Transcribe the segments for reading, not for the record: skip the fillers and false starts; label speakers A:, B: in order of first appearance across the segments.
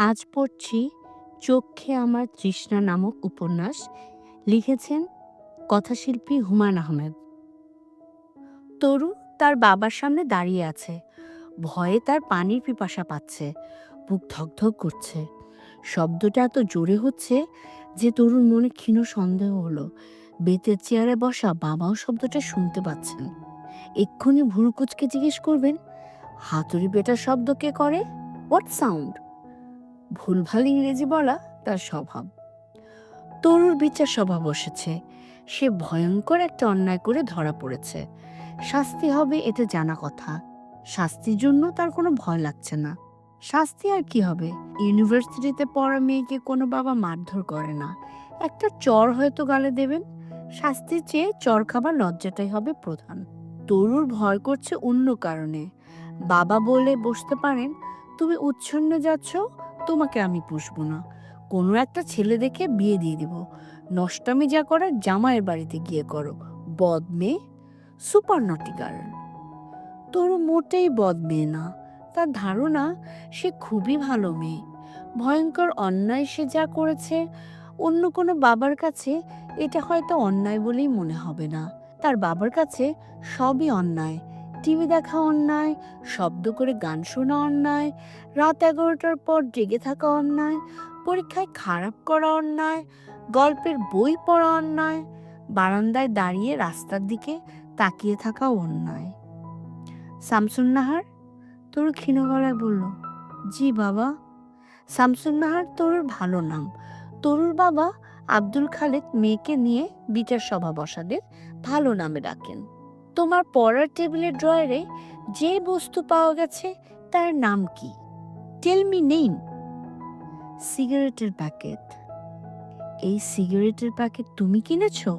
A: আজ পড়ছি চোখে আমার তৃষ্ণা নামক উপন্যাস। লিখেছেন কথাশিল্পী হুমায়ূন আহমেদ। তরু তার বাবার সামনে দাঁড়িয়ে আছে। ভয়ে তার পানির পিপাসা পাচ্ছে, বুক ধকধক করছে। শব্দটা এত জোরে হচ্ছে যে তরুর মনে ক্ষীণ সন্দেহ হলো বেতের চেয়ারে বসা বাবাও শব্দটা শুনতে পাচ্ছেন। এক্ষুনি ভুরু কুচকে জিজ্ঞেস করবেন, হাতুড়ি পেটার শব্দ কে করে? What sound? ভুলভাল ইংরেজি বলা তার স্বভাব। তরুর বিচার সভা বসেছে। সে ভয়ঙ্কর একটা অন্যায় করে ধরা পড়েছে। শাস্তি হবে এটা জানা কথা। শাস্তির জন্য তার কোনো ভয় লাগছে না। শাস্তি আর কি হবে? ইউনিভার্সিটিতে পড়া মেয়েকে কোনো বাবা মারধর করে না। একটা চর হয়তো গালে দেবেন। শাস্তির চেয়ে চর খাবার লজ্জাটাই হবে প্রধান। তরুর ভয় করছে অন্য কারণে। বাবা বলে বসতে পারেন, তুমি উচ্ছন্নে যাচ্ছ, তোমাকে আমি পুষবো না। কোনো একটা ছেলে দেখে বিয়ে দিয়ে দিব। নষ্টামি যা করার জামাইয়ের বাড়িতে গিয়ে করো। বদ মেয়ে, সুপার নটি গার্ল। তরু মোটেই বদ মেয়ে না। তার ধারণা সে খুবই ভালো মেয়ে। ভয়ঙ্কর অন্যায় সে যা করেছে, অন্য কোনো বাবার কাছে এটা হয়তো অন্যায় বলেই মনে হবে না। তার বাবার কাছে সবই অন্যায়। টিভি দেখা অন্যায়, শব্দ করে গান শোনা অন্যায়, রাত 11টার পর জেগে থাকা অন্যায়, পরীক্ষায় খারাপ করা অন্যায়, গল্পের বই পড়া অন্যায়, বারান্দায় দাঁড়িয়ে রাস্তার দিকে তাকিয়ে থাকা অন্যায়। শামসুন নাহার? তরু ক্ষীণ গলায় বলল, জি বাবা। শামসুন নাহার তরুর ভালো নাম। তরুর বাবা আব্দুল খালেক মেয়েকে নিয়ে বিচার সভা বসালে ভালো নামে ডাকেন। তোমার পড়ার টেবিলের ড্রয়ারে যে বস্তু পাওয়া গেছে তার নাম কি? Tell me name. সিগারেটের প্যাকেট। এই সিগারেটের প্যাকেট তুমি কিনেছো?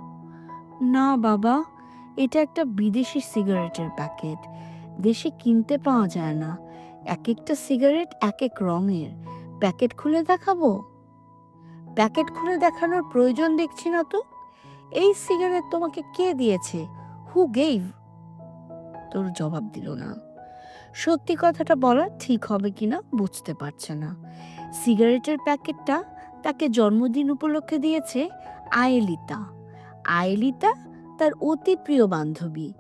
A: না বাবা, এটা একটা বিদেশি সিগারেটের প্যাকেট। দেশে কিনতে পাওয়া যায় না। এক একটা সিগারেট এক এক রঙের। প্যাকেট খুলে দেখাবো? প্যাকেট খুলে দেখানোর প্রয়োজন দেখছি না তো। এই সিগারেট তোমাকে কে দিয়েছে? Who gave? তোর জবাব দিল না। সত্যি কথাটা বলা ঠিক হবে কিনা বুঝতে পারছে না। সিগারেটের প্যাকেটটা তাকে জন্মদিন উপলক্ষে দিয়েছে আয়েলিতা। আয়েলিতা তার অতি প্রিয় বান্ধবী।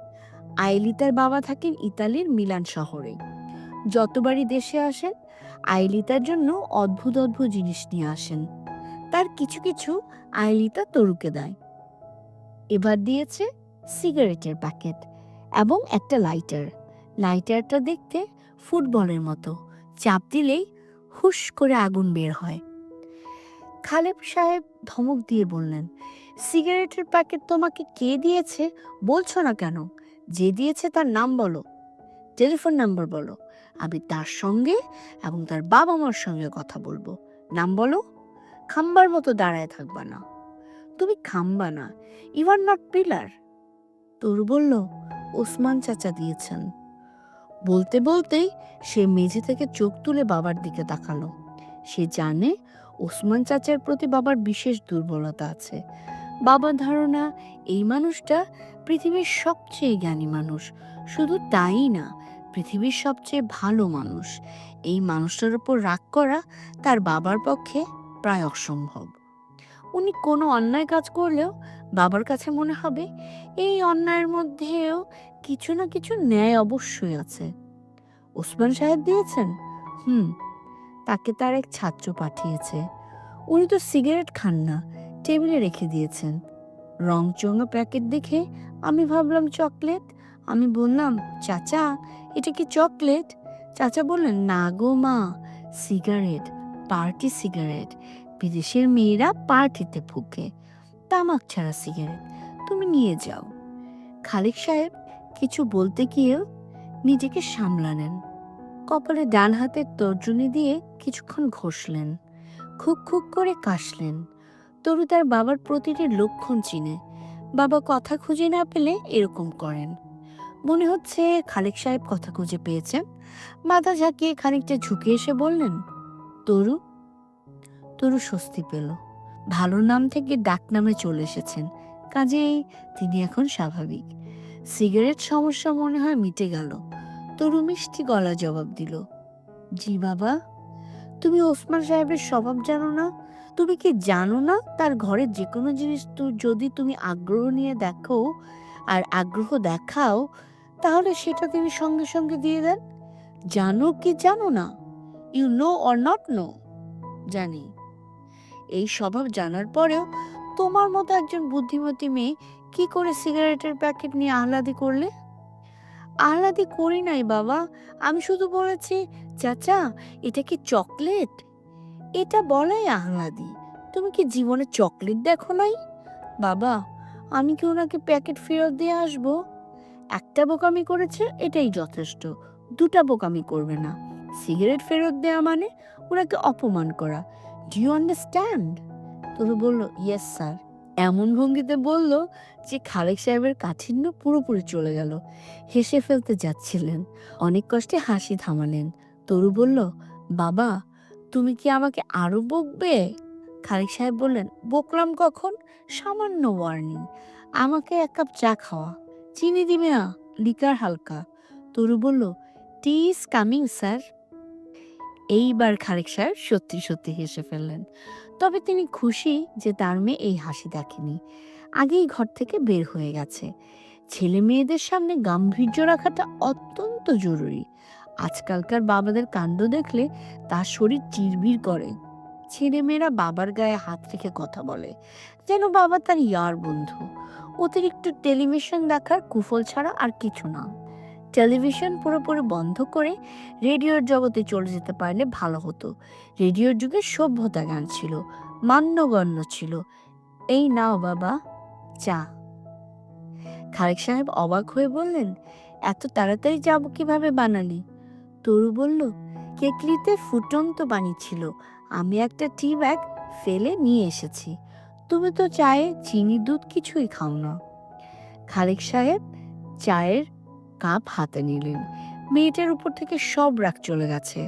A: আয়েলিতার বাবা থাকেন ইতালির মিলান শহরে। যতবারই দেশে আসেন, আয়েলিতার জন্য অদ্ভুত অদ্ভুত জিনিস নিয়ে আসেন। তার কিছু কিছু আয়েলিতা তরুকে দেয়। এবার দিয়েছে সিগারেটের প্যাকেট এবং একটা লাইটার। লাইটারটা দেখতে ফুটবলের মতো। চাপ দিলেই হুশ করে আগুন বের হয়। খালেক সাহেব ধমক দিয়ে বললেন, সিগারেটের প্যাকেট তোমাকে কে দিয়েছে বলছো না কেন? যে দিয়েছে তার নাম বলো, টেলিফোন নাম্বার বলো। আমি তার সঙ্গে এবং তার বাবা মার সঙ্গে কথা বলবো। নাম বলো। খাম্বার মতো দাঁড়ায় থাকবা না। তুমি খাম্বা না, ইউ আর নট পিলার। তরু বলল, ওসমান চাচা দিয়েছেন। বলতে বলতেই সে মেঝে থেকে চোখ তুলে বাবার দিকে তাকালো। সে জানে ওসমান চাচার প্রতি বাবার বিশেষ দুর্বলতা আছে। বাবার ধারণা এই মানুষটা পৃথিবীর সবচেয়ে জ্ঞানী মানুষ। শুধু তাই না, পৃথিবীর সবচেয়ে ভালো মানুষ। এই মানুষটার উপর রাগ করা তার বাবার পক্ষে প্রায় অসম্ভব। উনি কোনো অন্যায় কাজ করলেও বাবার কাছে মনে হবে এই অন্যায়ের মধ্যেও কিছু না কিছু ন্যায় অবশ্যই আছে। ওসমান সাহেব দিয়েছেন? হুম। তাকে তার এক ছাত্র পাঠিয়েছে। উনি তো সিগারেট খান না, টেবিলে রেখে দিয়েছেন। রংচঙা প্যাকেট দেখে আমি ভাবলাম চকলেট। আমি বললাম, চাচা এটা কি চকলেট? চাচা বললেন, না গো মা, সিগারেট, পার্টি সিগারেট। বিদেশের মেয়েরা পার্টিতে ফুঁকে, তামাক ছাড়া সিগারেট। তুমি নিয়ে যাও। খালিক সাহেব কিছু বলতে গিয়েও নিজেকে সামলালেন। কপালে ডান হাতের তর্জনী দিয়ে কিছুক্ষণ ঘষলেন। খুক খুক করে কাশলেন। তরু তার বাবার প্রতিটি লক্ষণ চিনে। বাবা কথা খুঁজে না পেলে এরকম করেন। মনে হচ্ছে খালিক সাহেব কথা খুঁজে পেয়েছেন। মাথা ঝাঁকিয়ে খানিকটা ঝুঁকে এসে বললেন, তরু। তরু স্বস্তি পেল। ভালো নাম থেকে ডাক নামে চলে এসেছেন, কাজেই তিনি এখন স্বাভাবিক। সিগারেট সমস্যা মনে হয় মিটে গেল। তরু মিষ্টি গলা জবাব দিল, জি বাবা। তুমি ওসমান সাহেবের স্বভাব জানো না? তুমি কি জানো না তার ঘরের যে কোনো জিনিস যদি তুমি আগ্রহ নিয়ে দেখো আর আগ্রহ দেখাও, তাহলে সেটা তিনি সঙ্গে সঙ্গে দিয়ে দেন? জানো কি জানো না? You know or not know? জানি। এই স্বভাব জানার পরেও তোমার মতো একজন বুদ্ধিমতী মেয়ে কি করে সিগারেটের প্যাকেট নিয়ে আহ্লাদি করলে? আহ্লাদি করি নাই বাবা, আমি শুধু বলেছি, চাচা এটা কি চকলেট? এটা বলাই আহ্লাদি। তুমি কি জীবনে চকলেট দেখো নাই? বাবা, আমি কি ওনাকে প্যাকেট ফেরত দিয়ে আসবো? একটা বোকামি করেছে, এটাই যথেষ্ট। দুটা বোকামি করবে না। সিগারেট ফেরত দেওয়া মানে ওনাকে অপমান করা। Do you understand? তরু বলল, ইয়েস স্যার। এমন ভঙ্গিতে বলল যে খালেক সাহেবের কাঠিন্য পুরোপুরি চলে গেল। হেসে ফেলতে যাচ্ছিলেন, অনেক কষ্টে হাসি থামালেন। তরু বলল, বাবা তুমি কি আমাকে আরো বকবে? খালেক সাহেব বললেন, বকলাম কখন? সামান্য ওয়ার্নিং। আমাকে এক কাপ চা খাওয়া। চিনি দিবে না, লিকার হালকা। তরু বলল, টি ইজ কামিং স্যার। এইবার খালেক সাহেব সত্যি সত্যি হেসে ফেললেন। তবে তিনি খুশি যে তার মেয়ে এই হাসি দেখেনি, আগেই ঘর থেকে বের হয়ে গেছে। ছেলে মেয়েদের সামনে গাম্ভীর্য রাখাটা অত্যন্ত জরুরি। আজকালকার বাবাদের কাণ্ড দেখলে তার শরীর চিরবির করে। ছেলেমেয়েরা বাবার গায়ে হাত রেখে কথা বলে, যেন বাবা তার ইয়ার বন্ধু। অতিরিক্ত টেলিভিশন দেখার কুফল ছাড়া আর কিছু না। টেলিভিশন পুরোপুরি বন্ধ করে রেডিওর জগতে চলে যেতে পারলে ভালো হতো। রেডিওর যুগে সভ্যতা জ্ঞান ছিল, মান্যগণ্য ছিল। এই নাও বাবা চা। খালেক সাহেব অবাক হয়ে বললেন, এত তাড়াতাড়ি যাব কিভাবে বানালি? তরু বলল, কেটলিতে ফুটন্ত পানি ছিল, আমি একটা টি ব্যাগ ফেলে নিয়ে এসেছি। তুমি তো চায়ে চিনি দুধ কিছুই খাও না। খালেক সাহেব চায়ের কাপ হাতে নিলেন। মেয়েটার উপর থেকে সব রাগ চলে গেছে।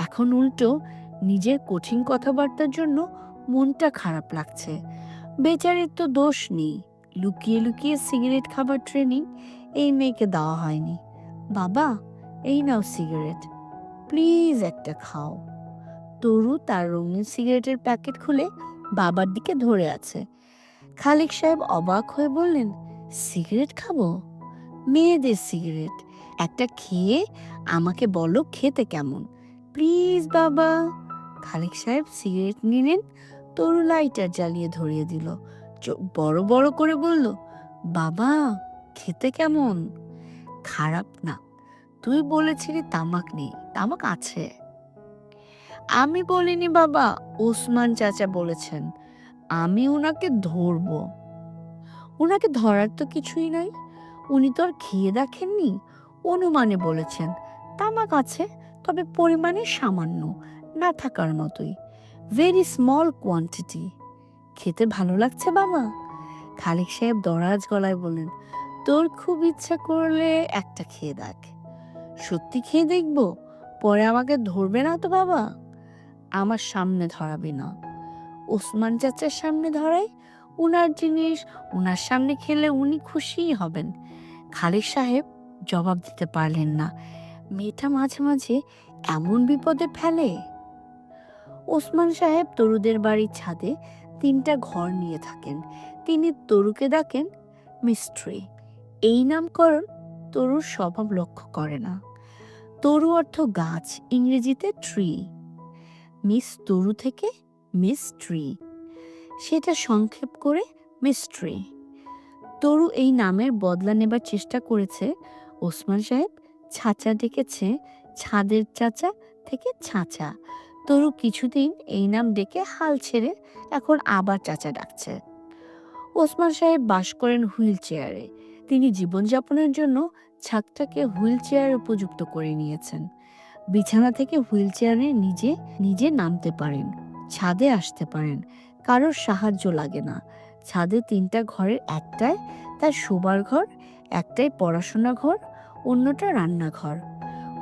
A: এখন উল্টো নিজের কঠিন কথাবার্তার জন্য মনটা খারাপ লাগছে। বেচারির তো দোষ নেই, লুকিয়ে লুকিয়ে সিগারেট খাবার ট্রেনিং এই মেয়েকে দেওয়া হয়নি। বাবা এই নাও সিগারেট, প্লিজ একটা খাও। তরু তার রঙিন সিগারেটের প্যাকেট খুলে বাবার দিকে ধরে আছে। খালেক সাহেব অবাক হয়ে বললেন, সিগারেট খাবো? মেয়েদের সিগারেট, একটা খেয়ে আমাকে বলো খেতে কেমন, প্লিজ বাবা। খালেক সাহেব সিগারেট নিলেন, তরু লাইটার জ্বালিয়ে ধরিয়ে দিল। চোখ বড় বড় করে বলল, বাবা খেতে কেমন? খারাপ না। তুই বলেছিলি তামাক নেই, তামাক আছে। আমি বলিনি বাবা, ওসমান চাচা বলেছেন। আমি ওনাকে ধরবো। ওনাকে ধরার তো কিছুই নাই, উনি তো আর খেয়ে দেখেননি, অনুমানে বলেছেন তামাক আছে, তবে পরিমাণে সামান্য, না থাকার মতোই, ভেরি স্মল কোয়ান্টিটি। খেতে ভালো লাগছে বাবা? খালেক সাহেব দরাজ গলায় বললেন, তোর খুব ইচ্ছা করলে একটা খেয়ে দেখ। সত্যি খেয়ে দেখবো? পরে আমাকে ধরবে না তো বাবা? আমার সামনে ধরাবে না। ওসমান চাচার সামনে ধরাই, উনার জিনিস উনার সামনে খেলে উনি খুশিই হবেন। খালেক সাহেব জবাব দিতে পারলেন না। মেয়েটা মাঝে মাঝে এমন বিপদে ফেলে। ওসমান সাহেব তরুদের বাড়ির ছাদে 3টা ঘর নিয়ে থাকেন। তিনি তরুকে ডাকেন মিস্ট্রি। এই নামকরণ তরুর স্বভাব লক্ষ্য করে না। তরু অর্থ গাছ, ইংরেজিতে ট্রি। মিস তরু থেকে মিস ট্রি, সেটা সংক্ষেপ করে মিস্ট্রি। তরু এই নামের বদলা নেবার চেষ্টা করেছে। ওসমান সাহেব ছাঁচা ডেকেছে ছাদের চাচা থেকে ছাঁচা। তরু কিছুদিন এই নাম ডেকে হাল ছেড়ে এখন আবার চাচা ডাকছে। ওসমান সাহেব বাস করেন হুইল চেয়ারে। তিনি জীবনযাপনের জন্য ছাদটাকে হুইল চেয়ার উপযুক্ত করে নিয়েছেন। বিছানা থেকে হুইল চেয়ারে নিজে নিজে নামতে পারেন, ছাদে আসতে পারেন, কারোর সাহায্য লাগে না। ছাদে 3টা ঘরের একটায় তার শোবার ঘর, একটাই পড়াশোনা ঘর, অন্যটা রান্নাঘর।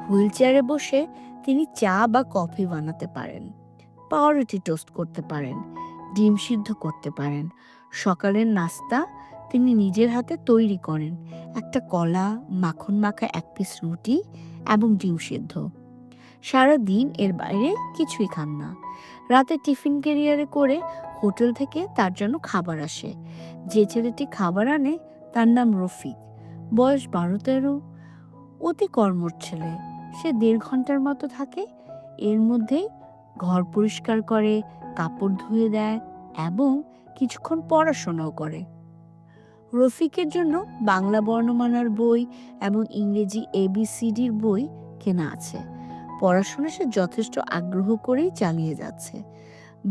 A: হুইল চেয়ারে বসে তিনি চা বা কফি বানাতে পারেন, পাউরুটি টোস্ট করতে পারেন, ডিম সিদ্ধ করতে পারেন। সকালের নাস্তা তিনি নিজের হাতে তৈরি করেন, একটা কলা, মাখন মাখা 1 পিস রুটি এবং ডিম সিদ্ধ। সারাদিন এর বাইরে কিছুই খান না। রাতে টিফিন ক্যারিয়ারে করে হোটেল থেকে তার জন্য খাবার আসে। যে ছেলেটি খাবার আনে তার নাম রফিক, বয়স 12-13, অতি কর্মঠ ছেলে। সে 1.5 ঘন্টার মতো থাকে, এর মধ্যেই ঘর পরিষ্কার করে, কাপড় ধুয়ে দেয় এবং কিছুক্ষণ পড়াশোনাও করে। রফিকের জন্য বাংলা বর্ণমালার বই এবং ইংরেজি ABCDর বই কেনা আছে। পড়াশোনা সে যথেষ্ট আগ্রহ করেই চালিয়ে যাচ্ছে।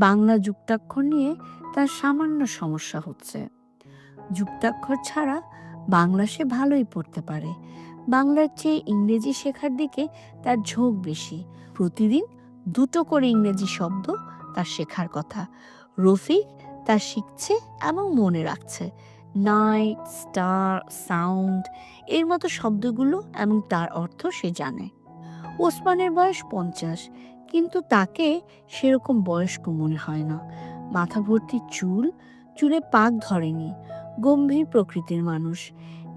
A: বাংলা যুক্তাক্ষর নিয়ে তার সামান্য সমস্যা হচ্ছে। যুক্তাক্ষর ছাড়া বাংলা সে ভালোই পড়তে পারে। বাংলার চেয়ে ইংরেজি শেখার দিকে তার ঝোঁক বেশি। প্রতিদিন 2টো করে ইংরেজি শব্দ তার শেখার কথা। রফিক তা শিখছে এবং মনে রাখছে। নাইট, স্টার, সাউন্ড, এর মতো শব্দগুলো এবং তার অর্থ সে জানে। ওসমানের বয়স 50, কিন্তু তাকে সেরকম বয়স্ক মনে হয় না। মাথা ভর্তি চুল, চুলে পাক ধরেনি। গম্ভীর প্রকৃতির মানুষ।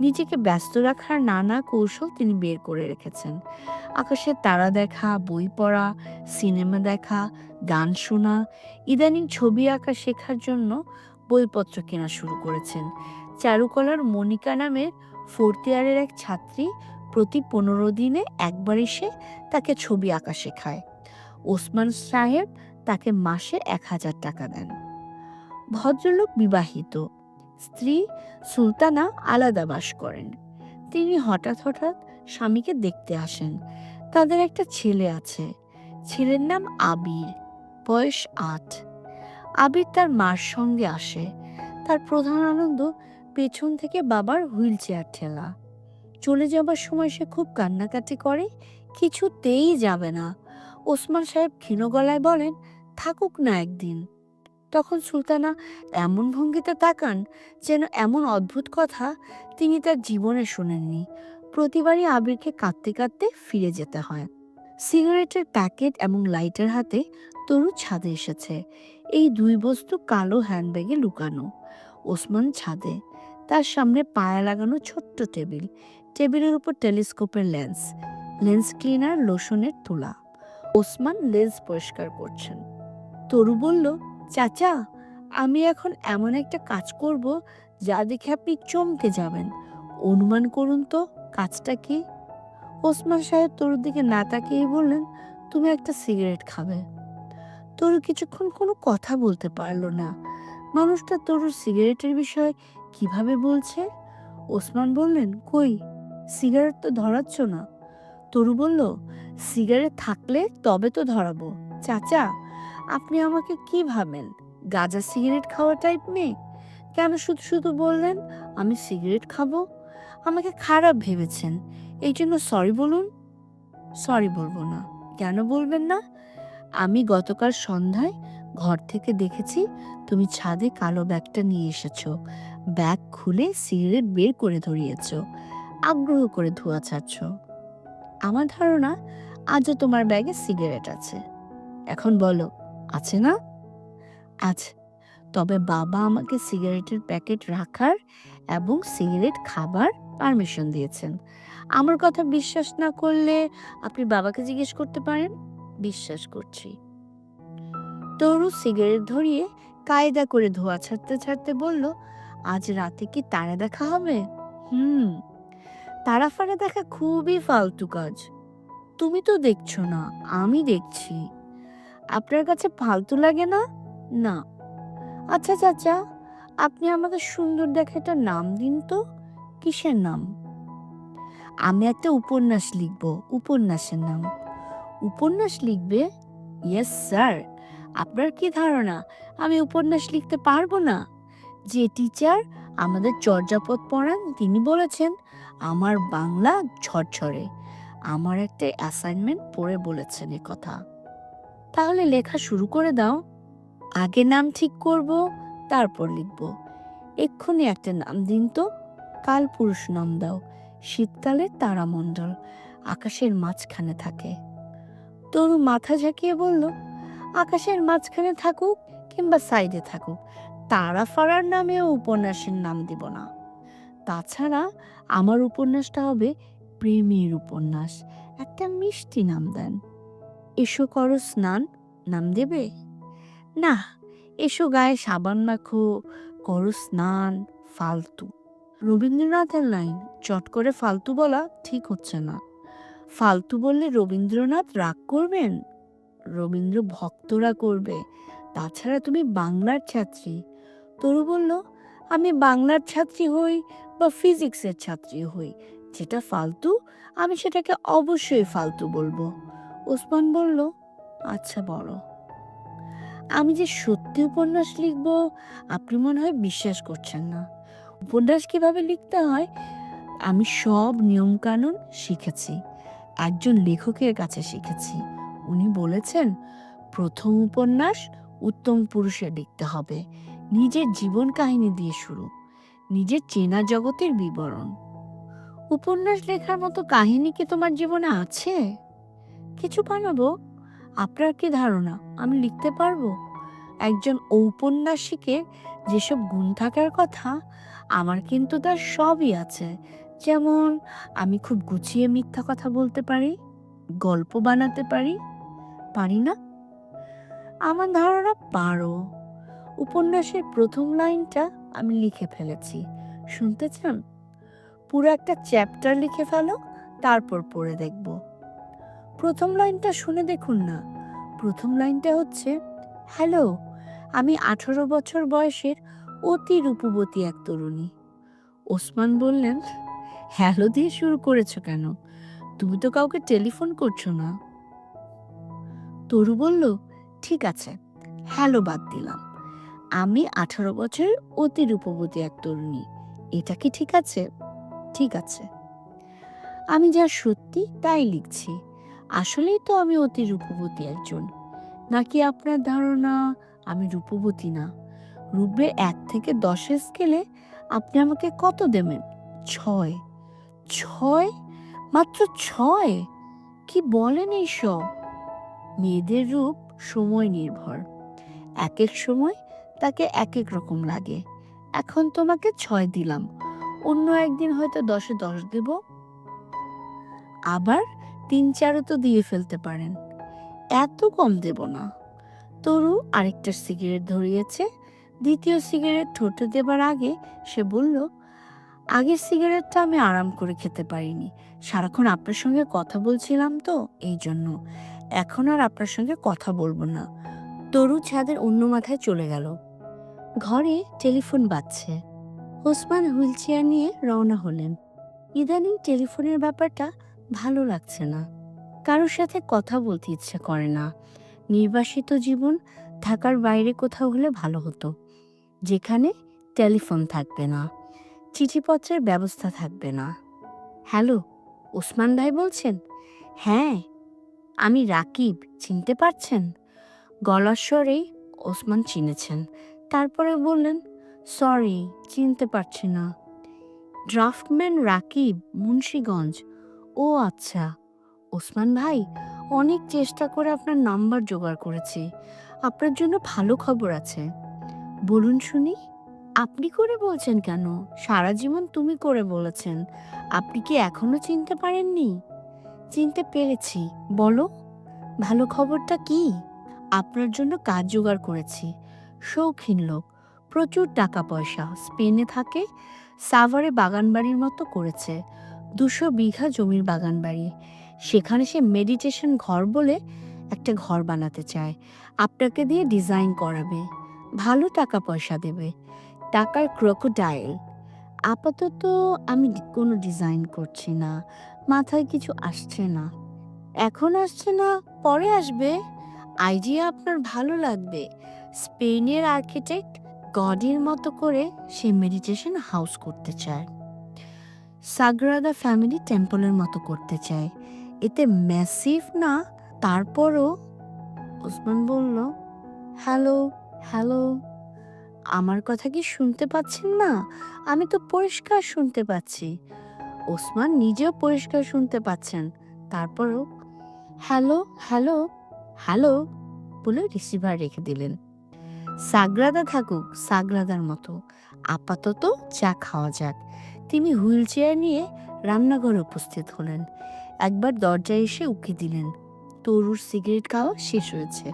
A: নিজেকে ব্যস্ত রাখার নানা কৌশল তিনি বের করে রেখেছেন। আকাশের তারা দেখা, বই পড়া, সিনেমা দেখা, গান শোনা, ইদানিং ছবি আঁকা শেখার জন্য বইপত্র কেনা শুরু করেছেন। চারুকলার মনিকা নামের 4th ইয়ারের এক ছাত্রী প্রতি 15 দিনে একবার এসে তাকে ছবি আঁকা শেখায়। ওসমান সাহেব তাকে মাসে 1000 টাকা দেন। ভদ্রলোক বিবাহিত, স্ত্রী সুলতানা আলাদা বাস করেন। তিনি হঠাৎ হঠাৎ স্বামীকে দেখতে আসেন। তাদের একটা ছেলে আছে। ছেলের নাম আবির, বয়স 8। আবির তার মার সঙ্গে আসে। তার প্রধান আনন্দ পেছন থেকে বাবার হুইল চেয়ার ঠেলা। চলে যাবার সময় সে খুব কান্নাকাটি করে, কিছুতেই যাবে না। ওসমান সাহেব ক্ষীণ গলায় বলেন, থাকুক না একদিন। তখন সুলতানা এমন ভঙ্গিতে তাকান যেন এমন অদ্ভুত কথা তিনি তার জীবনে শোনেননি। প্রতিবারই আবিরকে কাঁদতে কাঁদতে ফিরে যেতে হয়। সিগারেটের প্যাকেট এবং লাইটার হাতে তরু ছাদে এসেছে। এই 2 বস্তু কালো হ্যান্ডব্যাগে লুকানো। ওসমান ছাদে, তার সামনে পায়া লাগানো ছোট্ট টেবিল। টেবিলের উপর টেলিস্কোপের লেন্স, লেন্স ক্লিনার, লোশনের তুলা। ওসমান লেন্স পরিষ্কার করছেন। তরু বলল, চাচা, আমি এখন এমন একটা কাজ করব যা দেখে আপনি চমকে যাবেন। অনুমান করুন তো কাজটা কি? ওসমান সাহেব তরুর দিকে না তাকিয়ে বললেন, তুমি একটা সিগারেট খাবে। তরু কিছুক্ষণ কোনো কথা বলতে পারল না। মানুষটা তরুর সিগারেটের বিষয়ে কিভাবে বলছে। ওসমান বললেন, কই, সিগারেট তো ধরাচ্ছ না। তরু বলল, সিগারেট থাকলে তবে তো ধরাবো। চাচা, আপনি আমাকে কি ভাবেন, গাঁজা সিগারেট খাওয়া টাইপ মেয়ে? কেন শুধু শুধু বললেন আমি সিগারেট খাবো? আমাকে খারাপ ভেবেছেন, এই জন্য সরি বলুন। সরি বলবো না। কেন বলবেন না? আমি গতকাল সন্ধ্যায় ঘর থেকে দেখেছি তুমি ছাদে কালো ব্যাগটা নিয়ে এসেছো। ব্যাগ খুলে সিগারেট বের করে ধরিয়েছ, আগ্রহ করে ধোঁয়া ছাড়ছ। আমার ধারণা আজও তোমার ব্যাগে সিগারেট আছে। এখন বলো, আছে না? আছে। তবে বাবা আমাকে সিগারেটের প্যাকেট রাখার এবং সিগারেট খাবার পারমিশন দিয়েছেন। আমার কথা বিশ্বাস না করলে আপনি বাবাকে জিজ্ঞেস করতে পারেন। বিশ্বাস করছি। তরু সিগারেট ধরিয়ে কায়দা করে ধোঁয়া ছাড়তে ছাড়তে বলল, আজ রাতে কি তারা দেখা হবে? হুম, তারা ফারা দেখা খুবই ফালতু কাজ। তুমি তো দেখছো না, আমি দেখছি। আপনার কাছে ফালতু লাগে না? না। আচ্ছা চাচা, আপনি আমাকে সুন্দর দেখে একটা নাম দিন তো। কিসের নাম? আমি একটা উপন্যাস লিখব, উপন্যাসের নাম। উপন্যাস লিখবে? Yes sir. আপনার কি ধারণা আমি উপন্যাস লিখতে পারবো না? যে টিচার আমাদের চর্যাপদ পড়ান তিনি বলেছেন আমার বাংলা ঝরঝরে। আমার একটা অ্যাসাইনমেন্ট পড়ে বলেছেন এ কথা। তাহলে লেখা শুরু করে দাও। আগে নাম ঠিক করব, তারপর লিখব। এক্ষুনি একটা নাম দিন তো। কালপুরুষ নাম দাও। শীতকালে তারামণ্ডল আকাশের মাঝখানে থাকে। তরু মাথা ঝাঁকিয়ে বলল, আকাশের মাঝখানে থাকুক কিংবা সাইডে থাকুক, তারা ফারার নামেও উপন্যাসের নাম দিব না। তাছাড়া আমার উপন্যাসটা হবে প্রেমের উপন্যাস। একটা মিষ্টি নাম দেন। এসো করো স্নান নাম দেবে? না, এসো গায়ে সাবান মাখো, করো স্নান, ফালতু। রবীন্দ্রনাথের লাইন, চট করে ফালতু বলা ঠিক হচ্ছে না। ফালতু বললে রবীন্দ্রনাথ রাগ করবেন? রবীন্দ্র ভক্তরা করবে। তাছাড়া তুমি বাংলার ছাত্রী। তরু বলল, আমি বাংলার ছাত্রী হই বা ফিজিক্সের ছাত্রী হই, যেটা ফালতু আমি সেটাকে অবশ্যই ফালতু বলবো। ওসমান বলল, আচ্ছা বড়। আমি যে সত্যি উপন্যাস লিখব আপনি মনে হয় বিশ্বাস করছেন না। উপন্যাস কিভাবে লিখতে হয় আমি সব নিয়মকানুন শিখেছি, একজন লেখকের কাছে শিখেছি। উনি বলেছেন প্রথম উপন্যাস উত্তম পুরুষে লিখতে হবে, নিজের জীবন কাহিনী দিয়ে শুরু, নিজের চেনা জগতের বিবরণ। উপন্যাস লেখার মতো কাহিনী কি তোমার জীবনে আছে? কিছু বানাবো? আপনার কি ধারণা আমি লিখতে পারবো? একজন ঔপন্যাসিকের যেসব গুণ থাকার কথা আমার কিন্তু তার সবই আছে। যেমন আমি খুব গুছিয়ে মিথ্যা কথা বলতে পারি, গল্প বানাতে পারি। পারি না? আমার ধারণা পারো। উপন্যাসের প্রথম লাইনটা আমি লিখে ফেলেছি, শুনতে চান? পুরো একটা চ্যাপ্টার লিখে ফেলো, তারপর পড়ে দেখব। প্রথম লাইনটা শুনে দেখুন না। প্রথম লাইনটা হচ্ছে, হ্যালো, আমি 18 বছর বয়সের অতি রূপবতী এক তরুণী। ওসমান বললেন, হ্যালো দিয়ে শুরু করেছো কেন? তুমি তো কাউকে টেলিফোন করছো না। তরু বলল, ঠিক আছে, হ্যালো বাদ দিলাম। আমি 18 বছরের অতি রূপবতী এক তরুণী, এটা কি ঠিক আছে? ঠিক আছে। আমি যা সত্যি তাই লিখছি। আসলেই তো আমি অতি রূপবতী একজন। নাকি আপনার ধারণা আমি রূপবতী না? রূপের 1 থেকে 10-এর স্কেলে আপনি আমাকে কত দেবেন? 6। 6? মাত্র 6? কি বলেন এইসব? মেয়েদের রূপ সময় নির্ভর, এক এক সময় তাকে এক এক রকম লাগে। এখন তোমাকে 6 দিলাম, অন্য একদিন হয়তো 10-এ 10 দেব। আবার 3-4ও তো দিয়ে ফেলতে পারেন। এত কম দেব না। তরু আরেকটা সিগারেট ধরিয়েছে। দ্বিতীয় সিগারেট ঠোঁটে দেবার আগে সে বলল, আগের সিগারেটটা আমি আরাম করে খেতে পারিনি, সারাক্ষণ আপনার সঙ্গে কথা বলছিলাম তো এই জন্য। এখন আর আপনার সঙ্গে কথা বলবো না। তরু ছাদের অন্য মাথায় চলে গেল। ঘরে টেলিফোন বাজছে। ওসমান হুইল চেয়ার নিয়ে রওনা হলেন। ইদানিং টেলিফোনের ব্যাপারটা ভালো লাগছে না। কারোর সাথে কথা বলতে ইচ্ছে করে না। নির্বাসিত জীবন ঢাকার বাইরে কোথাও হলে ভালো হতো, যেখানে টেলিফোন থাকবে না, চিঠিপত্রের ব্যবস্থা থাকবে না। হ্যালো, ওসমান ভাই বলছেন? হ্যাঁ, আমি রাকিব, চিনতে পারছেন? গলার স্বরেই ওসমান চিনেছেন। তারপরে বললেন, সরি, চিনতে পারছি না। ড্রাফটম্যান রাকিব, মুন্সিগঞ্জ। ও আচ্ছা। ওসমান ভাই, অনেক চেষ্টা করে আপনার নাম্বার জোগাড় করেছি। আপনার জন্য ভালো খবর আছে। বলুন শুনি। আপনি করে বলছেন কেন? সারা জীবন তুমি করে বলেছেন। আপনি কি এখনো চিনতে পারেননি? চিনতে পেরেছি, বলো। ভালো খবরটা কি? আপনার জন্য কাজ জোগাড় করেছি। শৌখিন লোক, প্রচুর টাকা পয়সা, স্পেনে থাকে, সাভারে বাগানবাড়ির মতো করেছে, 200 বিঘা জমির বাগানবাড়ি। সেখানে সে মেডিটেশন ঘর বলে একটা ঘর বানাতে চায়। আপনাকে দিয়ে ডিজাইন করাবে, ভালো টাকা পয়সা দেবে, টাকার ক্রোকোডাইল। আপাতত আমি কোনো ডিজাইন করছি না, মাথায় কিছু আসছে না। এখন আসছে না, পরে আসবে। আইডিয়া আপনার ভালো লাগবে। স্পেনের আর্কিটেক্ট গডির মতো করে সে মেডিটেশন হাউস করতে চায়, সাগ্রাদা ফ্যামিলি টেম্পলের মতো করতে চায়। এতে ম্যাসিভ না, তারপরও। ওসমান বলল, হ্যালো, হ্যালো, আমার কথা কি শুনতে পাচ্ছেন না? আমি তো পরিষ্কার শুনতে পাচ্ছি। ওসমান নিজেও পরিষ্কার শুনতে পাচ্ছেন, তারপরও হ্যালো, হ্যালো, হ্যালো বলে রিসিভার রেখে দিলেন। সাগ্রাদা থাকুক সাগ্রাদার মতো, আপাতত চা খাওয়া যাক। তিনি হুইল চেয়ার নিয়ে রান্নাঘরে উপস্থিত হলেন। একবার দরজায় এসে উকি দিলেন। তরুর সিগারেট খাওয়া শেষ হয়েছে,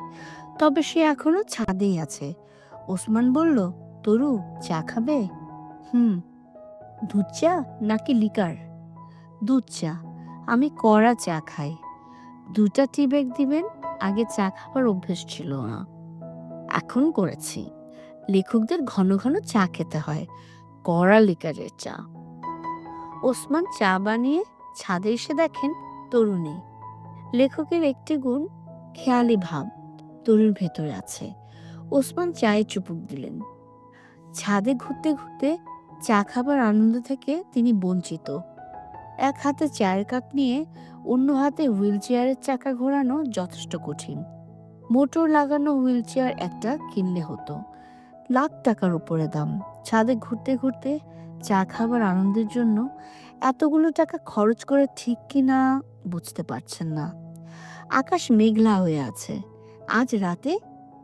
A: তবে সে এখনো ছাদেই আছে। ওসমান বলল, তরু চা খাবে? হুম। দুধ চা নাকি লিকার? দুধ চা। আমি কড়া চা খাই। 2টা টি ব্যাগ দিবেন। আগে চা খাবার অভ্যেস ছিল না, এখন করেছি। লেখকদের ঘন ঘন চা খেতে হয়, কড়া লিকারের চা। ওসমান চা বানিয়ে ছাদে এসে দেখেন তরু নেই। লেখকের একটি গুণ, খেয়ালি ভাব তরুর ভেতরে আছে। ওসমান চায়ে চুমুক দিলেন। ছাদে ঘুরতে ঘুরতে চা খাবার আনন্দ থেকে তিনি বঞ্চিত। এক হাতে চায়ের কাপ নিয়ে অন্য হাতে হুইল চেয়ারের চাকা ঘোরানো যথেষ্ট কঠিন। মোটর লাগানো হুইল চেয়ার একটা কিনলে হতো, লাখ টাকার উপরে দাম। ছাদে ঘুরতে ঘুরতে চা খাবার আনন্দের জন্য এতগুলো টাকা খরচ করে ঠিক কিনা বুঝতে পারছেন না। আকাশ মেঘলা হয়ে আছে, আজ রাতে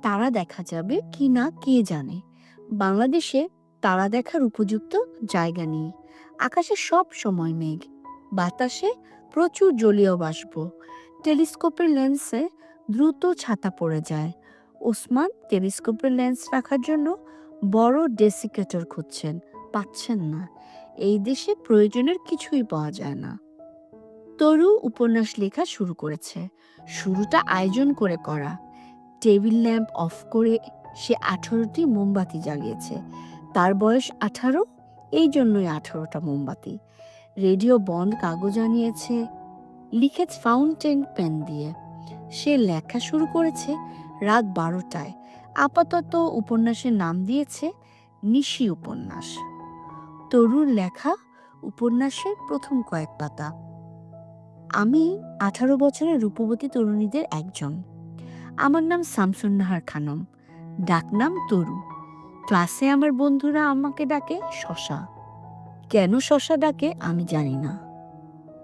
A: তারা দেখা যাবে কি না কে জানে। বাংলাদেশে তারা দেখার উপযুক্ত জায়গা নেই। আকাশে সব সময় মেঘ, বাতাসে প্রচুর জলীয় বাষ্প। টেলিস্কোপের লেন্সে দ্রুত ছাতা পড়ে যায়। ওসমান টেলিস্কোপের লেন্স রাখার জন্য বড় ডেসিকেটর খুঁজছেন, পাচ্ছেন না। এই দেশে প্রয়োজনের কিছুই পাওয়া যায় না। তরু উপন্যাস লেখা শুরু করেছে। শুরুটা আয়োজন করে করা। টেবিল ল্যাম্প অফ করে সে 18টি মোমবাতি জ্বালিয়েছে। তার বয়স 18, এই জন্যই 18টা মোমবাতি। রেডিও বন্ধ, কাগজ আনিয়েছে, লিখেছে ফাউন্টেন পেন দিয়ে। সে লেখা শুরু করেছে রাত 12টায়। আপাতত উপন্যাসের নাম দিয়েছে নিশি উপন্যাস। তরুর লেখা উপন্যাসের প্রথম কয়েক পাতা। আমি 18 বছরের রূপবতী তরুণীদের একজন। আমার নাম শামসুন নাহার খানম, ডাকনাম তরু। ক্লাসে আমার বন্ধুরা আমাকে ডাকে শশা। কেন শশা ডাকে আমি জানি না।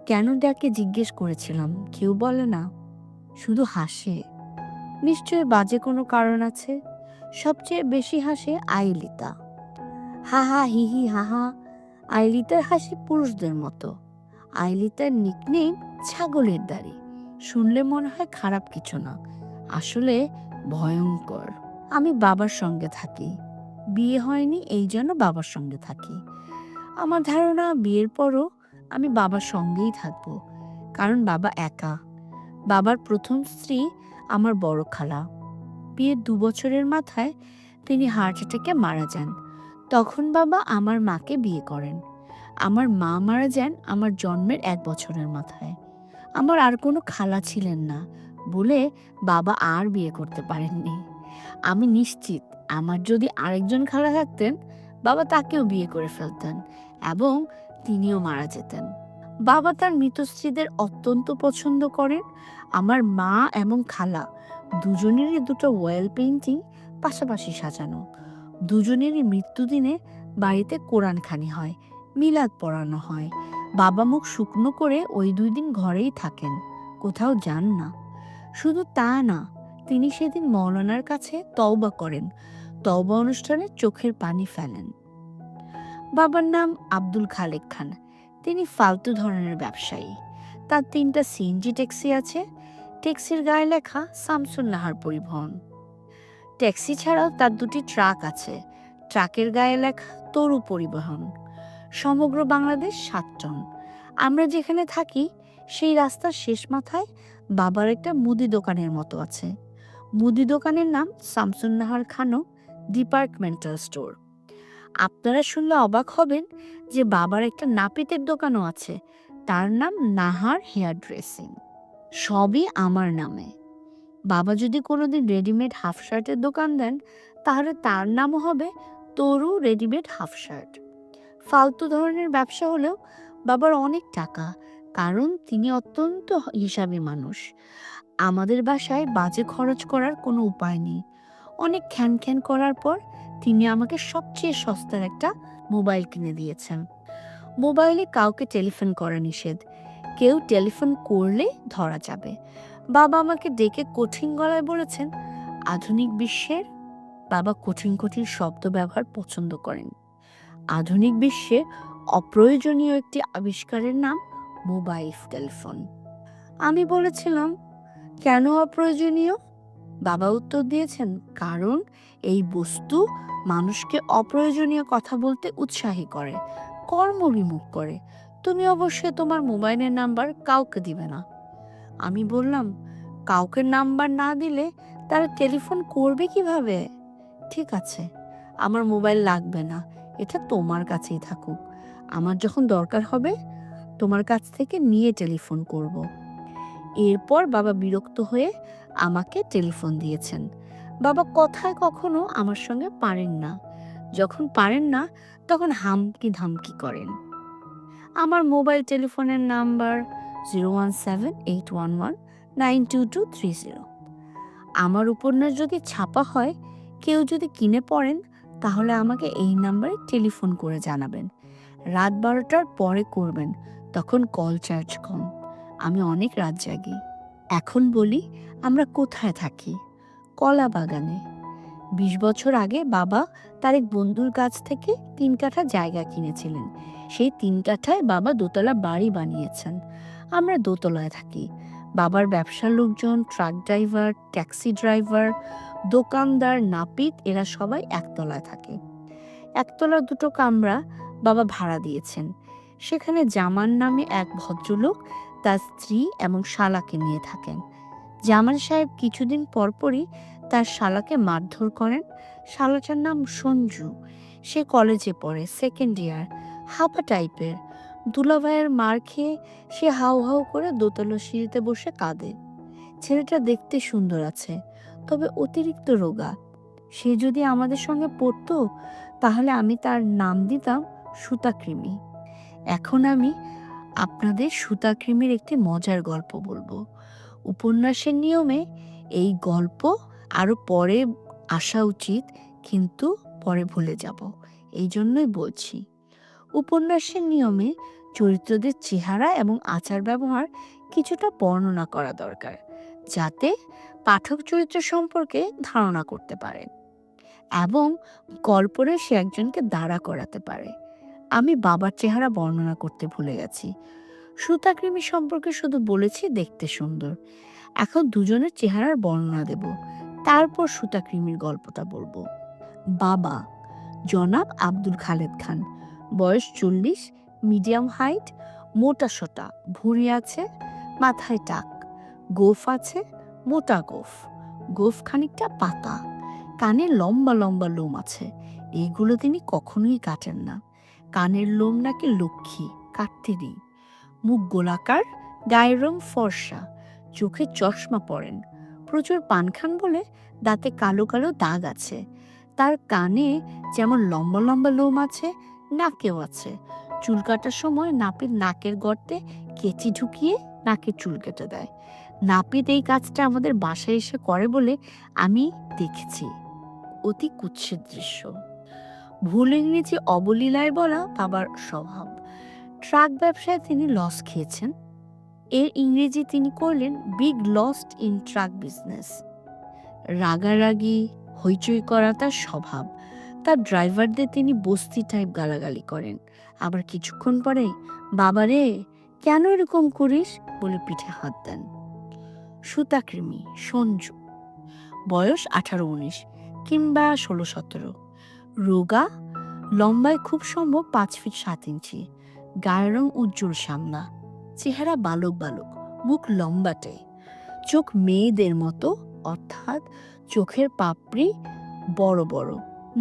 A: কেন ডাকে জিজ্ঞেস করেছিলাম, কেউ বলে না, শুধু হাসে। নিশ্চয়ই বাজে কোনো কারণ আছে। সবচেয়ে বেশি হাসে আইলিতা। হা হা হি হি হা হা। আইলিতার হাসি পুরুষদের মতো। আইলিতার নিকনেম ছাগলের দাড়ি। শুনলে মনে হয় খারাপ কিছু না, আসলে ভয়ঙ্কর। আমি বাবার সঙ্গে থাকি, বিয়ে হয়নি এই জন্য বাবার সঙ্গে থাকি। আমার ধারণা বিয়ের পরও আমি বাবার সঙ্গেই থাকবো, কারণ বাবা একা। বাবার প্রথম স্ত্রী আমার বড় খালা। বিয়ের 2 বছরের মাথায় তিনি হার্ট অ্যাটাকে মারা যান। তখন বাবা আমার মাকে বিয়ে করেন। আমার মা মারা যান আমার জন্মের 1 বছরের মাথায়। আমার আর কোনো খালা ছিলেন না বলে বাবা আর বিয়ে করতে পারেননি। আমি নিশ্চিত আমার যদি আরেকজন খালা থাকতেন, বাবা তাকেও বিয়ে করে ফেলতেন এবং তিনিও মারা যেতেন। বাবা তার মৃত স্ত্রীদের অত্যন্ত পছন্দ করেন। আমার মা এবং খালা দুজনেরই 2টো ওয়েল পেইন্টিং পাশাপাশি সাজানো। দুজনেরই মৃত্যুদিনে বাড়িতে কোরআনখানি হয়, মিলাদ পড়ানো হয়। বাবা মুখ শুকনো করে ওই 2 দিন ঘরেই থাকেন, কোথাও যান না। শুধু তা না, তিনি সেদিন মৌলানার কাছে তওবা করেন, তওবা অনুষ্ঠানে চোখের পানি ফেলেন। বাবার নাম আব্দুল খালেক খান। তিনি ফালতু ধরনের ব্যবসায়ী। তার 3টা সিএনজি ট্যাক্সি আছে। ট্যাক্সির গায়ে লেখা শামসুন নাহার পরিবহন। ট্যাক্সি ছাড়াও তার 2টি ট্রাক আছে। ট্রাকের গায়ে লেখা তরু পরিবহন। সমগ্র বাংলাদেশ 7 টন। আমরা যেখানে থাকি সেই রাস্তার শেষ মাথায় বাবার একটা মুদি দোকানের মতো আছে। মুদি দোকানের নাম শামসুন নাহার খানম ডিপার্টমেন্টাল স্টোর। আপনারা শুনলে অবাক হবেন যে বাবার একটা নাপিতের দোকানও আছে, তার নাম নাহার হেয়ার ড্রেসিং। সবই আমার নামে। বাবা যদি কোনোদিন রেডিমেড হাফ শার্টের দোকান দেন, তাহলে তার নামও হবে তরু রেডিমেড হাফ শার্ট। ফালতু ধরনের ব্যবসা হলেও বাবার অনেক টাকা, কারণ তিনি অত্যন্ত হিসাবী মানুষ। আমাদের বাসায় বাজে খরচ করার কোনো উপায় নেই। অনেক খ্যান করার পর তিনি আমাকে সবচেয়ে সস্তার একটা মোবাইল কিনে দিয়েছেন। মোবাইলে কাউকে টেলিফোন করা নিষেধ, কেউ টেলিফোন করলে ধরা যাবে। বাবা আমাকে ডেকে কঠিন গলায় বলেছেন, আধুনিক বিশ্বের, বাবা কঠিন কঠিন শব্দ ব্যবহার পছন্দ করেন, আধুনিক বিশ্বে অপ্রয়োজনীয় একটি আবিষ্কারের নাম মোবাইল টেলিফোন। আমি বলেছিলাম, কেন অপ্রয়োজনীয়? বাবা উত্তর দিয়েছেন, কারণ এই বস্তু মানুষকে অপ্রয়োজনীয় কথা বলতে উৎসাহী করে, কর্মবিমুখ করে। তুমি অবশ্যই তোমার মোবাইলের নাম্বার কাউকে দিবে না। আমি বললাম, কাউকে নাম্বার না দিলে তারা টেলিফোন করবে কিভাবে? ঠিক আছে, আমার মোবাইল লাগবে না, এটা তোমার কাছেই থাকুক। আমার যখন দরকার হবে তোমার কাছ থেকে নিয়ে টেলিফোন করব। এরপর বাবা বিরক্ত হয়ে আমাকে টেলিফোন দিয়েছেন। বাবা কথায় কখনো আমার সঙ্গে পারেন না, যখন পারেন না তখন হামকি ধামকি করেন। আমার মোবাইল টেলিফোনের নাম্বার 01781192230। আমার উপন্যাস যদি ছাপা হয়, কেউ যদি কিনে পড়েন, তাহলে আমাকে এই নাম্বারে টেলিফোন করে জানাবেন। রাত 12টার পরে করবেন, তখন কল চার্জ কম। আমি অনেক রাত জাগি। এখন বলি, আমরা কোথায় থাকি? কলা বাগানে। 20 বছর আগে বাবা তার এক বন্ধুর কাছ থেকে 3 কাঠা জায়গা কিনেছিলেন। সেই 3 কাঠায় বাবা দোতলা বাড়ি বানিয়েছেন। আমরা দোতলায় থাকি। বাবার ব্যবসার লোকজন, ট্রাক ড্রাইভার, ট্যাক্সি ড্রাইভার, দোকানদার, নাপিত, এরা সবাই একতলায় থাকে। একতলার 2টো কামরা বাবা ভাড়া দিয়েছেন। সেখানে জামান নামে এক ভদ্রলোক তার স্ত্রী এবং শালাকে নিয়ে থাকেন। জামান সাহেব কিছুদিন পরপরই তার শালাকে মারধর করেন। শালাটার নাম সঞ্জু। সে কলেজে পড়ে, 2nd ইয়ার, হাঁপা টাইপের। দুলাভাইয়ের মার খেয়ে সে হাউ হাউ করে দোতলা সিঁড়িতে বসে কাঁদে। ছেলেটা দেখতে সুন্দর আছে, তবে অতিরিক্ত রোগা। সে যদি আমাদের সঙ্গে পড়তো, তাহলে আমি তার নাম দিতাম সুতাকৃমি। এখন আমি আপনাদের সুতাকৃমির একটি মজার গল্প বলবো। উপন্যাসের নিয়মে এই গল্প আরো পরে আসা উচিত, কিন্তু পরে ভুলে যাব, এই জন্যই বলছি। উপন্যাসের নিয়মে চরিত্রদের চেহারা এবং আচার ব্যবহার কিছুটা বর্ণনা করা দরকার, যাতে পাঠক চরিত্র সম্পর্কে ধারণা করতে পারে এবং গল্পরে সে একজনকে দাঁড়া করাতে পারে। আমি বাবার চেহারা বর্ণনা করতে ভুলে গেছি। সুতাকৃমি সম্পর্কে শুধু বলেছি দেখতে সুন্দর। এখন দুজনের চেহারার বর্ণনা দেব, তারপর সুতাকৃমির গল্পটা বলবো। বাবা জনাব আব্দুল খালেদ খান, বয়স 40, মিডিয়াম হাইট, মোটা সোটা, ভুঁড়ি আছে, মাথায় টাক, গোঁফ আছে, মোটা গোঁফ, গোঁফ খানিকটা পাতা, কানে লম্বা লম্বা লোম আছে, এইগুলো তিনি কখনোই কাটেন না। কানের লোম নাকি লক্ষ্মী, কাটতে নেই। মুখ গোলাকার, গায়ের রং ফর্সা, চোখে চশমা পরেন, প্রচুর পান খান বলে দাঁতে কালো কালো দাগ আছে। তার কানে যেমন লম্বা লম্বা লোম আছে, নাকেও আছে। চুল কাটার সময় নাপিত নাকের গর্তে কেচি ঢুকিয়ে নাকে চুল কেটে দেয়। নাপিত এই কাজটা আমাদের বাসায় এসে করে বলে আমি দেখেছি। অতি কুৎসিত দৃশ্য। ভুল ইংরেজি অবলীলায় বলা বাবার স্বভাব। ট্রাক ব্যবসায় তিনি লস খেয়েছেন, এর ইংরেজি তিনি করলেন big lost in truck business. রাগারাগি, হইচই করা তার স্বভাব। তার ড্রাইভারদের তিনি বস্তি টাইপ গালাগালি করেন, আবার কিছুক্ষণ পরে বাবারে কেন এরকম করিস বলে পিঠে হাত দেন। সুতাকৃমি সঞ্জু, বয়স 18-19 কিংবা 16-17, রোগা, লম্বায় খুব সম্ভব 5 ফিট 7 ইঞ্চি, গায়ের রং উজ্জ্বল শ্যামলা, চেহারা বালক বালক, মুখ লম্বাটে, চোখ মেয়েদের মতো, অর্থাৎ চোখের পাপড়ি বড় বড়,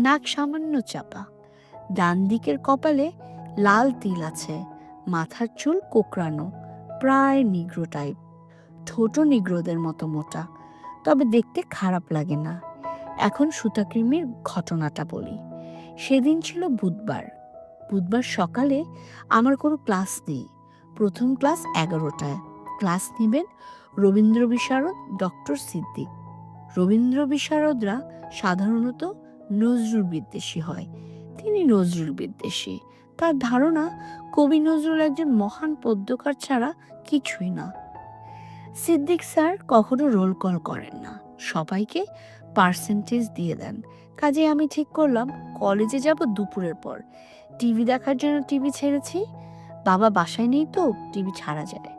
A: নাক সামান্য চাপা, ডান দিকের কপালে লাল তিল আছে, মাথার চুল কোকড়ানো, প্রায় নিগ্রো টাইপ, ঠোঁটও নিগ্রোদের মতো মোটা, তবে দেখতে খারাপ লাগে না। এখন সুতাকৃমির ঘটনাটা বলি। সেদিন ছিল বুধবার। বুধবার সকালে আমার কোনো ক্লাস নেই। প্রথম ক্লাস 11টায়। ক্লাস নেবেন রবীন্দ্র বিশারদ ডক্টর সিদ্দিক। রবীন্দ্র বিশারদরা সাধারণত নজরুল বিদ্বেষী হয়। তিনি নজরুল বিদ্বেষী। তার ধারণা কবি নজরুল একজন মহান পদ্যকার ছাড়া কিছুই না। সিদ্দিক স্যার কখনো রোল কল করেন না, সবাইকে পার্সেন্টেজ দিয়ে দেন। কাজে আমি ঠিক করলাম কলেজে যাব দুপুরের পর। টিভি দেখার জন্য টিভি ছেড়েছি। বাবা বাসায় নেই তো টিভি ছাড়া যায়।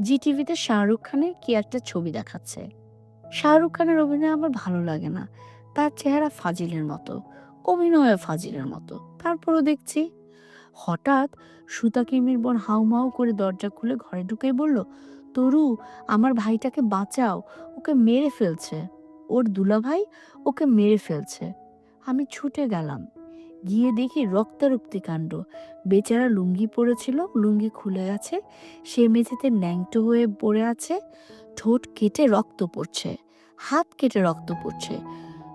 A: জি টিভিতে শাহরুখ খানের কি একটা ছবি দেখাচ্ছে। শাহরুখ খানের অভিনয় আমার ভালো লাগে না। তার চেহারা ফাজিলের মতো, অভিনয়ও ফাজিলের মতো। তারপরও দেখছি। হঠাৎ সুতা কিমির বোন হাউমাউ করে দরজা খুলে ঘরে ঢুকেই বলল, তরু, আমার ভাইটাকে বাঁচাও, ওকে মেরে ফেলছে। ওর দুলাভাই ওকে মেরে ফেলছে। আমি ছুটে গেলাম, গিয়ে দেখি রক্তারক্তি কাণ্ড। বেচারা লুঙ্গি পরেছিল, লুঙ্গি খুলে গেছে, সে মেঝেতে ন্যাংটো হয়ে পড়ে আছে, ঠোঁট কেটে রক্ত পড়ছে, হাত কেটে রক্ত পড়ছে।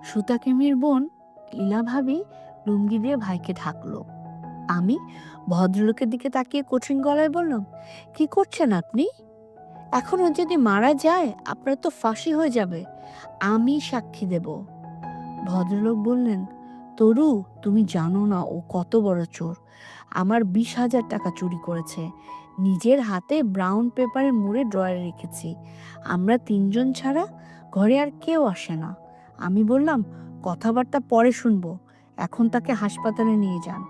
A: সুতাকিমির বোন লীলা ভাবি লুঙ্গি দিয়ে ভাইকে ঢাকলো। আমি ভদ্রলোকের দিকে তাকিয়ে কঠিন গলায় বললাম, কি করছেন আপনি? এখনো যদি মারা যায় আপনার তো ফাঁসি হয়ে যাবে, আমি সাক্ষী দেব। ভদ্রলোক বললেন, তরু, তুমি জানো না ও কত বড় চোর। আমার 20,000 টাকা চুরি করেছে, নিজের হাতে ব্রাউন পেপারে মুড়ে ড্রয়ারে রেখেছি। আমরা 3জন ছাড়া ঘরে আর কেউ আসে না। আমি বললাম, কথাবার্তা পরে শুনবো, এখন তাকে হাসপাতালে নিয়ে যান।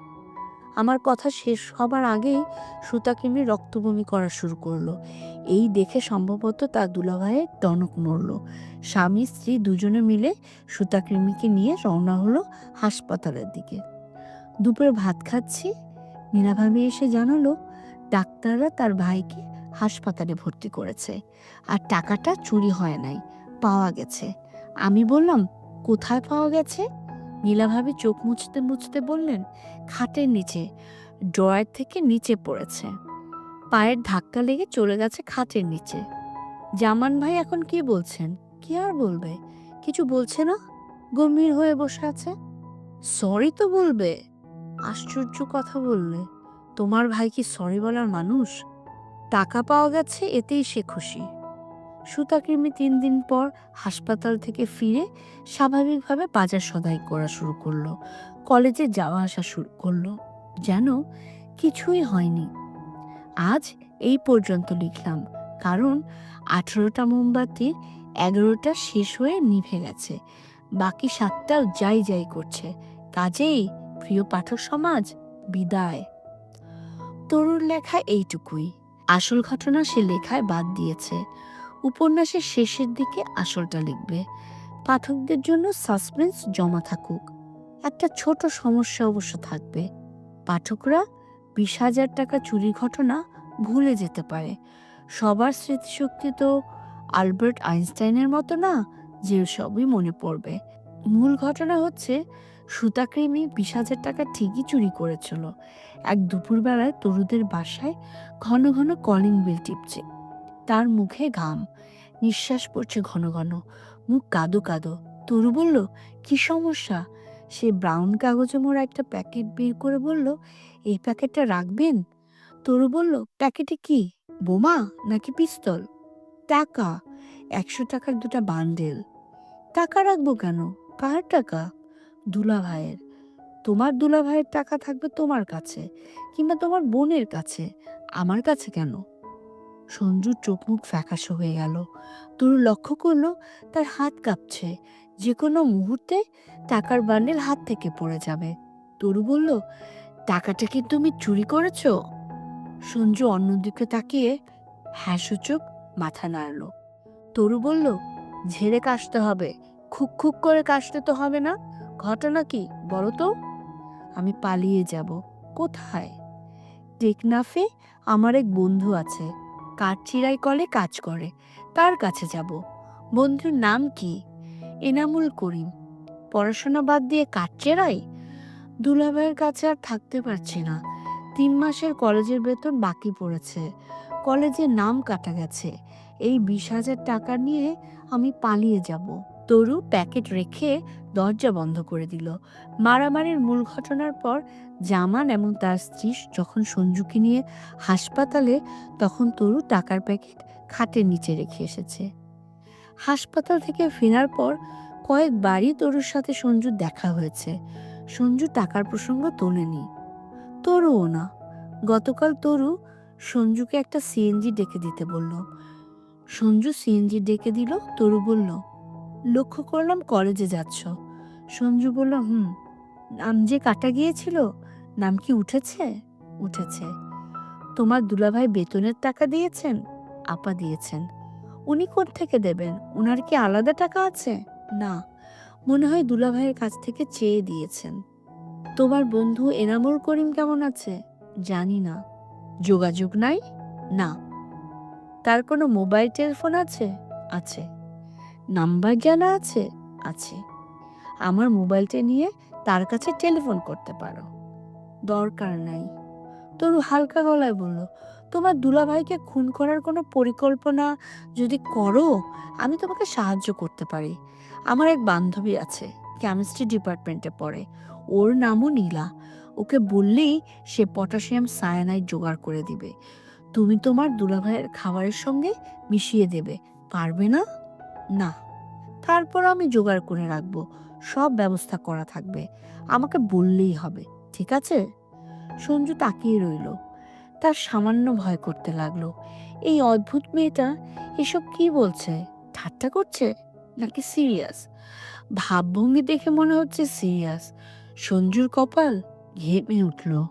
A: আমার কথা শেষ হবার আগেই সুতাকিমি রক্তবমি করা শুরু করলো। এই দেখে সম্ভবত তার দুলাভাইয়ের টনক নড়ল। স্বামী স্ত্রী দুজনে মিলে সুতাকিমিকে নিয়ে রওনা হলো হাসপাতালের দিকে। দুপুরে ভাত খাচ্ছি, নীলাভাবি এসে জানালো ডাক্তাররা তার ভাইকে হাসপাতালে ভর্তি করেছে, আর টাকাটা চুরি হয় নাই, পাওয়া গেছে। আমি বললাম, কোথায় পাওয়া গেছে? নীলাভাবি চোখ মুছতে মুছতে বললেন, খাটের নিচে, ড্রয়ার থেকে নিচে পড়েছে, পায়ের ধাক্কা লেগে চলে গেছে খাটের নিচে। জামান ভাই এখন কি বলছেন? কি আর বলবে, কিছু বলছে না, গম্ভীর হয়ে বসে আছে। সরি তো বলবে? আশ্চর্য কথা বললে। তোমার ভাই কি সরি বলার মানুষ? টাকা পাওয়া গেছে এতেই সে খুশি। সুতাকৃমি 3 দিন পর হাসপাতাল থেকে ফিরে স্বাভাবিকভাবে বাজার সদাই করা শুরু করলো, কলেজে যাওয়া আসা শুরু করলো, যেন কিছুই হয়নি। আজ এই পর্যন্ত লিখলাম, কারণ 18টা মোমবাতির 11টা শেষ হয়ে নিভে গেছে, বাকি 7টা যাই যাই করছে। কাজেই প্রিয় পাঠক সমাজ, বিদায়। তরুর লেখা এইটুকুই। আসল ঘটনা সে লেখায় বাদ দিয়েছে। উপন্যাসের শেষের দিকে আসলটা লিখবে। পাঠকদের জন্য সাসপেন্স জমা থাকুক। একটা ছোট সমস্যা অবশ্য থাকবে, পাঠকরা 20,000 টাকা চুরির ঘটনা ভুলে যেতে পারে। সবার স্মৃতিশক্তি তো আলবার্ট আইনস্টাইনের মতো না যে সবই মনে পড়বে। মূল ঘটনা হচ্ছে, সুতাকৃমি 20,000 টাকা ঠিকই চুরি করেছিল। এক দুপুরবেলায় তরুদের বাসায় ঘন ঘন কলিং বেল টিপছে, তার মুখে ঘাম, নিঃশ্বাস পড়ছে ঘন ঘন, মুখ কাদো কাদো। তরু বলল, কি সমস্যা? সে ব্রাউন কাগজে মোড়া একটা প্যাকেট বের করে বলল, এই প্যাকেটটা রাখবেন? তরু বলল, প্যাকেটে কি, বোমা নাকি পিস্তল? টাকা, 100 টাকার 2টা বান্ডেল। টাকা রাখবো কেন? কার টাকা? দুলাভাইয়ের। তোমার দুলাভাইয়ের টাকা থাকবে তোমার কাছে, কিংবা তোমার বোনের কাছে, আমার কাছে কেন? সঞ্জুর চোখ মুখ ফ্যাকাশে হয়ে গেল। তরু লক্ষ্য করলো তার হাত কাঁপছে, যে কোনো মুহূর্তে টাকার বান্ডেল হাত থেকে পড়ে যাবে। তরু বলল, টাকাটা কি তুমি চুরি করেছো? সঞ্জু অন্যদিকে তাকিয়ে হ্যাঁ সূচক মাথা নাড়ল। তরু বলল, ঝেড়ে কাশতে হবে, খুক খুক করে কাশতে তো হবে না। ঘটনা কি বলো তো? আমি পালিয়ে যাব। কোথায়? টেকনাফে আমার এক বন্ধু আছে, কাঠচিরাই কলে কাজ করে, তার কাছে যাব। বন্ধুর নাম কি? এনামুল করিম। পড়াশোনা বাদ দিয়ে কাঠচেরাই? দুলাভাইয়ের কাছে আর থাকতে পারছি না। 3 মাসের কলেজের বেতন বাকি পড়েছে, কলেজের নাম কাটা গেছে। এই 20,000 টাকা নিয়ে আমি পালিয়ে যাব। তরু প্যাকেট রেখে দরজা বন্ধ করে দিল। মারামারির মূল ঘটনার পর জামান এবং তার স্ত্রী যখন সঞ্জুকে নিয়ে হাসপাতালে, তখন তরু টাকার প্যাকেট খাটের নিচে রেখে এসেছে। হাসপাতাল থেকে ফেরার পর কয়েকবারই তরুর সাথে সঞ্জুর দেখা হয়েছে। সঞ্জু টাকার প্রসঙ্গ তোলেনি, তরুও না। গতকাল তরু সঞ্জুকে একটা সিএনজি ডেকে দিতে বলল। সঞ্জু সিএনজি ডেকে দিল। তরু বলল, লক্ষ্য করলাম কলেজে যাচ্ছ। সঞ্জু বলল, নাম যে কাটা গিয়েছিল, নাম কি উঠেছে? উঠেছে। তোমার দুলাভাই বেতনের টাকা দিয়েছেন? আপা দিয়েছেন। উনি কোত্থেকে দেবেন? উনার কি আলাদা টাকা আছে? না, মনে হয় দুলাভাইয়ের কাছ থেকে চেয়ে দিয়েছেন। তোমার বন্ধু এনামুল করিম কেমন আছে? জানি না। যোগাযোগ নাই? না। তার কোনো মোবাইল টেলিফোন আছে? আছে। নাম্বার জানা আছে? আছে। আমার মোবাইলটা নিয়ে তার কাছে টেলিফোন করতে পারো। দরকার নাই। তরু হালকা গলায় বলল, তোমার দুলাভাইকে খুন করার কোনো পরিকল্পনা যদি করো, আমি তোমাকে সাহায্য করতে পারি। আমার এক বান্ধবী আছে, কেমিস্ট্রি ডিপার্টমেন্টে পড়ে। ওর নামও নীলা। ওকে বললেই সে পটাশিয়াম সায়ানাইড জোগাড় করে দিবে। তুমি তোমার দুলাভাইয়ের খাবারের সঙ্গে মিশিয়ে দেবে। পারবে না? না। তারপর আমি জোগাড় করে রাখবো। সব ব্যবস্থা করা থাকবে। আমাকে বললেই হবে। ঠিক আছে? সঞ্জু তাকিয়ে রইল। তার সামান্য ভয় করতে লাগলো। এই অদ্ভুত মেয়েটা এসব কি বলছে? ঠাট্টা করছে নাকি সিরিয়াস? ভাবভঙ্গি দেখে মনে হচ্ছে সিরিয়াস। সঞ্জুর কপাল ঘেমে উঠল।